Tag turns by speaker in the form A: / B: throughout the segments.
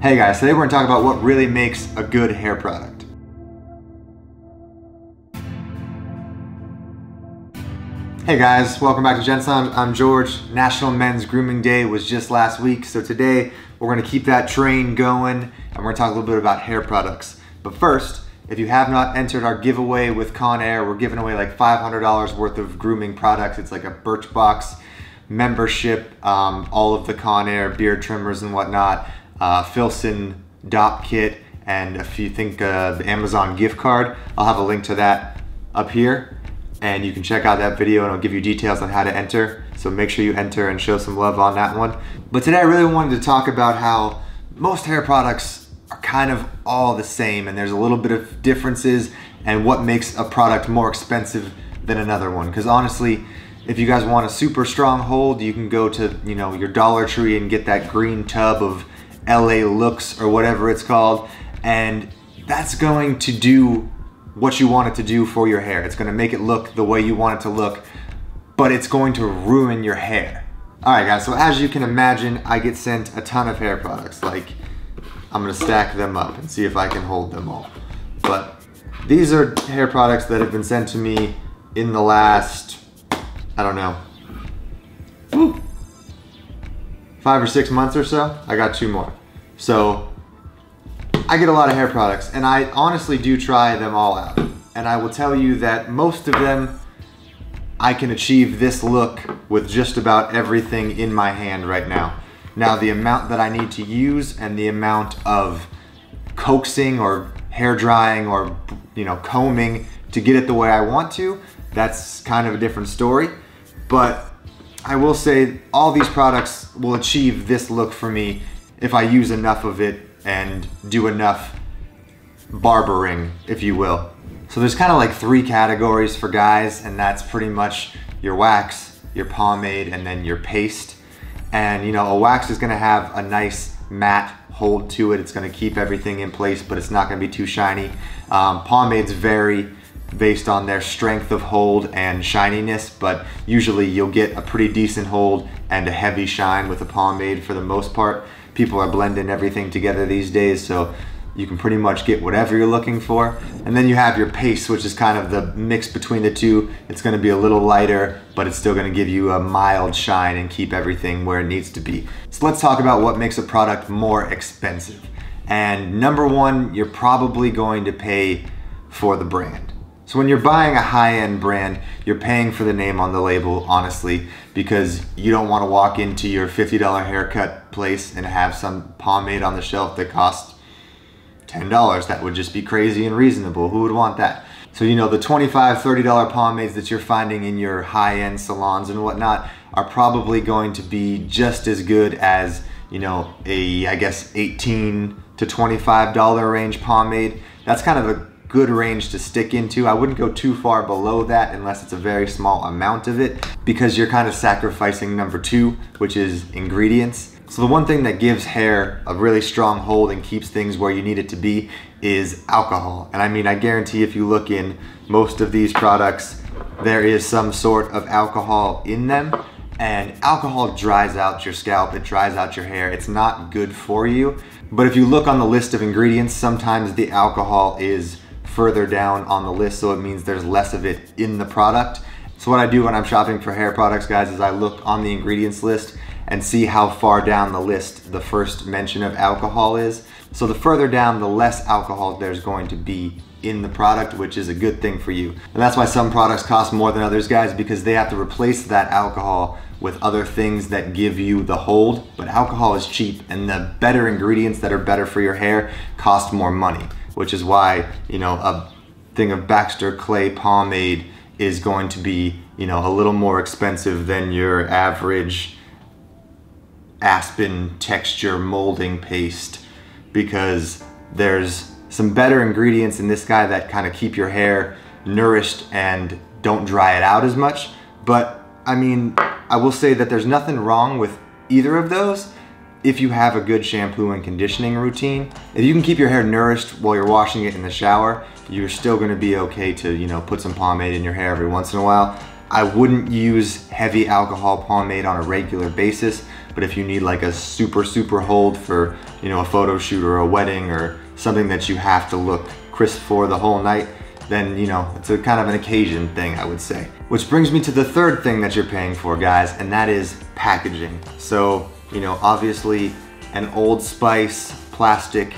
A: Hey guys, today we're going to talk about what really makes a good hair product. Hey guys, welcome back to Gent. I'm George. National Men's Grooming Day was just last week, so today we're going to keep that train going and we're going to talk a little bit about hair products. But first, if you have not entered our giveaway with Conair, we're giving away like $500 worth of grooming products. It's like a Birchbox membership, all of the Conair beard trimmers and whatnot. Filson Dop Kit, and if you think the Amazon gift card, I'll have a link to that up here and you can check out that video and I'll give you details on how to enter, so make sure you enter and show some love on that one. But today I really wanted to talk about how most hair products are kind of all the same and there's a little bit of differences and what makes a product more expensive than another one. Because honestly, if you guys want a super strong hold, you can go to your Dollar Tree and get that green tub of LA Looks or whatever it's called, and that's going to do what you want it to do for your hair. It's going to make it look the way you want it to look, but it's going to ruin your hair. Alright guys, so as you can imagine, I get sent a ton of hair products. Like, I'm going to stack them up and see if I can hold them all. But these are hair products that have been sent to me in the last, I don't know, 5 or 6 months or so. I got 2 more. So I get a lot of hair products and I honestly do try them all out. And I will tell you that most of them, I can achieve this look with just about everything in my hand right now. Now the amount that I need to use and the amount of coaxing or hair drying or combing to get it the way I want to, that's kind of a different story. But I will say all these products will achieve this look for me if I use enough of it and do enough barbering, if you will. So there's kind of like 3 categories for guys, and that's pretty much your wax, your pomade, and then your paste. And a wax is gonna have a nice matte hold to it. It's gonna keep everything in place, but it's not gonna be too shiny. Pomades vary based on their strength of hold and shininess, but usually you'll get a pretty decent hold and a heavy shine with a pomade for the most part. People are blending everything together these days, so you can pretty much get whatever you're looking for. And then you have your paste, which is kind of the mix between the two. It's gonna be a little lighter, but it's still gonna give you a mild shine and keep everything where it needs to be. So let's talk about what makes a product more expensive. And number 1, you're probably going to pay for the brand. So when you're buying a high-end brand, you're paying for the name on the label, honestly, because you don't want to walk into your $50 haircut place and have some pomade on the shelf that costs $10. That would just be crazy and reasonable. Who would want that? So the $25, $30 pomades that you're finding in your high-end salons and whatnot are probably going to be just as good as, I guess $18 to $25 range pomade. That's kind of a good range to stick into. I wouldn't go too far below that unless it's a very small amount of it, because you're kind of sacrificing number 2, which is ingredients. So the one thing that gives hair a really strong hold and keeps things where you need it to be is alcohol. And I guarantee if you look in most of these products, there is some sort of alcohol in them, and alcohol dries out your scalp, it dries out your hair. It's not good for you. But if you look on the list of ingredients, sometimes the alcohol is further down on the list, so it means there's less of it in the product. So what I do when I'm shopping for hair products, guys, is I look on the ingredients list and see how far down the list the first mention of alcohol is. So the further down, the less alcohol there's going to be in the product, which is a good thing for you. And that's why some products cost more than others, guys, because they have to replace that alcohol with other things that give you the hold. But alcohol is cheap, and the better ingredients that are better for your hair cost more money, which is why, a thing of Baxter Clay pomade is going to be, a little more expensive than your average Aspen texture molding paste, because there's some better ingredients in this guy that kind of keep your hair nourished and don't dry it out as much. But I will say that there's nothing wrong with either of those if you have a good shampoo and conditioning routine. If you can keep your hair nourished while you're washing it in the shower, you're still going to be okay to, put some pomade in your hair every once in a while. I wouldn't use heavy alcohol pomade on a regular basis, But if you need like a super hold for, you know, a photo shoot or a wedding or something that you have to look crisp for the whole night, then, you know, it's a kind of an occasion thing, I would say. Which brings me to the third thing that you're paying for, guys, and that is packaging. So, you know, obviously an Old Spice plastic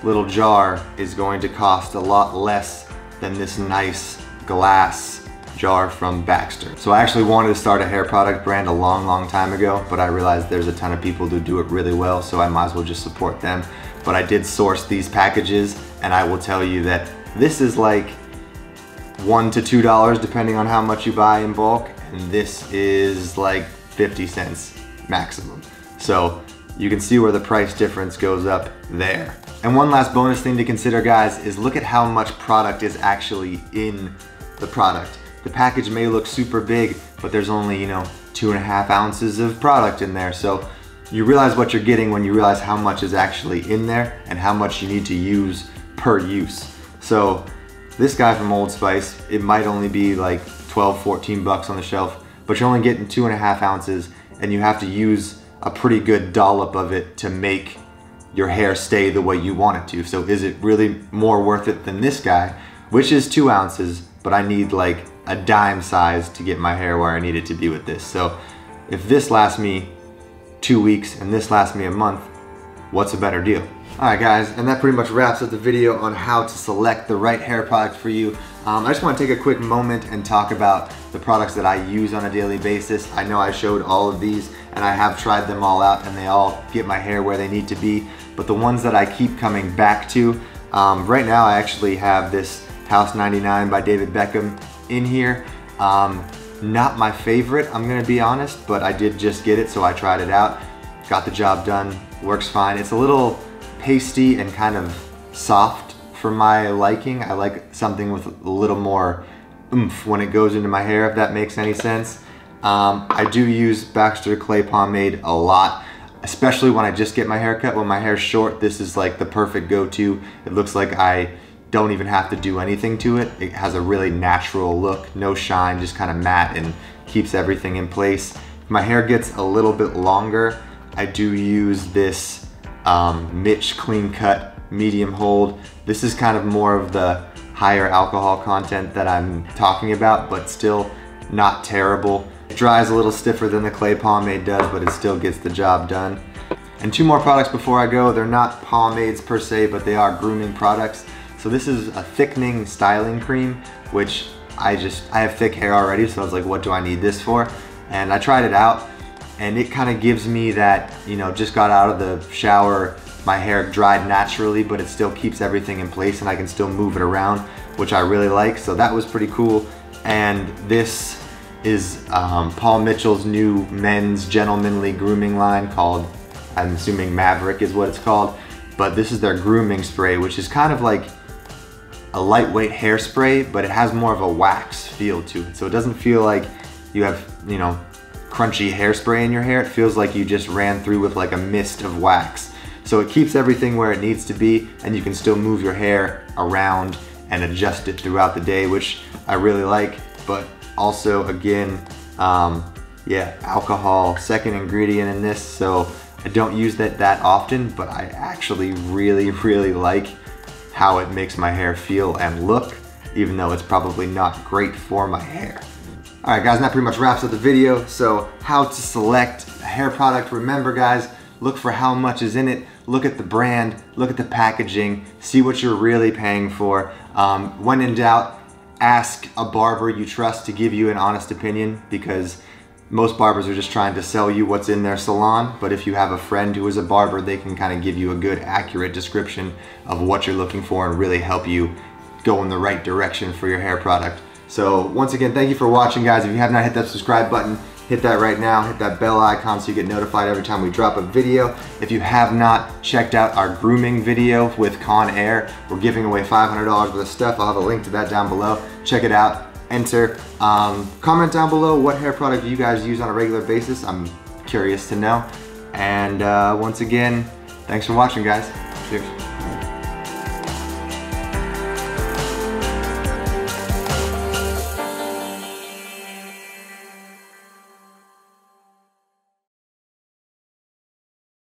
A: little jar is going to cost a lot less than this nice glass jar from Baxter. So I actually wanted to start a hair product brand a long time ago, but I realized there's a ton of people who do it really well, so I might as well just support them. But I did source these packages, and I will tell you that this is like $1 to $2 depending on how much you buy in bulk, and this is like 50 cents maximum. So you can see where the price difference goes up there. And one last bonus thing to consider, guys, is look at how much product is actually in the product. The package may look super big, but there's only, you know, 2.5 ounces of product in there. So you realize what you're getting when you realize how much is actually in there and how much you need to use per use. So this guy from Old Spice, it might only be like 12, 14 bucks on the shelf, but you're only getting 2.5 ounces, and you have to use a pretty good dollop of it to make your hair stay the way you want it to. So is it really more worth it than this guy, which is 2 ounces, but I need like a dime size to get my hair where I need it to be with this. So if this lasts me 2 weeks and this lasts me a month, what's a better deal? Alright guys, and that pretty much wraps up the video on how to select the right hair product for you. I just want to take a quick moment and talk about the products that I use on a daily basis. I know I showed all of these and I have tried them all out and they all get my hair where they need to be, but the ones that I keep coming back to, right now I actually have this House 99 by David Beckham in here. Not my favorite, I'm gonna be honest, but I did just get it, so I tried it out. Got the job done, works fine. It's a little pasty and kind of soft for my liking. I like something with a little more oomph when it goes into my hair, if that makes any sense. I do use Baxter Clay Pomade a lot, especially when I just get my hair cut. When my hair's short, this is like the perfect go-to. It looks like I don't even have to do anything to it. It has a really natural look, no shine, just kind of matte and keeps everything in place. If my hair gets a little bit longer, I do use this Mitch Clean Cut Medium Hold. This is kind of more of the higher alcohol content that I'm talking about, but still not terrible. It dries a little stiffer than the clay pomade does, but it still gets the job done. And 2 more products before I go. They're not pomades per se, but they are grooming products. So this is a thickening styling cream, which I have thick hair already, so I was like, what do I need this for? And I tried it out, and it kind of gives me that, you know, just got out of the shower, my hair dried naturally, but it still keeps everything in place and I can still move it around, which I really like. So that was pretty cool. And this is Paul Mitchell's new men's gentlemanly grooming line called, I'm assuming Maverick is what it's called, but this is their grooming spray, which is kind of like a lightweight hairspray, but it has more of a wax feel to it. So it doesn't feel like you have, you know, crunchy hairspray in your hair. It feels like you just ran through with like a mist of wax. So it keeps everything where it needs to be, and you can still move your hair around and adjust it throughout the day, which I really like. But also, again, yeah, alcohol, second ingredient in this, so I don't use that often, but I actually really like how it makes my hair feel and look, even though it's probably not great for my hair. Alright guys, and that pretty much wraps up the video. So how to select a hair product. Remember guys, look for how much is in it, look at the brand, look at the packaging, see what you're really paying for. When in doubt, ask a barber you trust to give you an honest opinion, because most barbers are just trying to sell you what's in their salon, but if you have a friend who is a barber, they can kind of give you a good, accurate description of what you're looking for and really help you go in the right direction for your hair product. So once again, thank you for watching guys. If you have not hit that subscribe button, hit that right now, hit that bell icon so you get notified every time we drop a video. If you have not checked out our grooming video with Con Air, we're giving away $500 worth of stuff. I'll have a link to that down below. Check it out. Enter. Comment down below what hair product you guys use on a regular basis. I'm curious to know. And once again, thanks for watching guys. Cheers.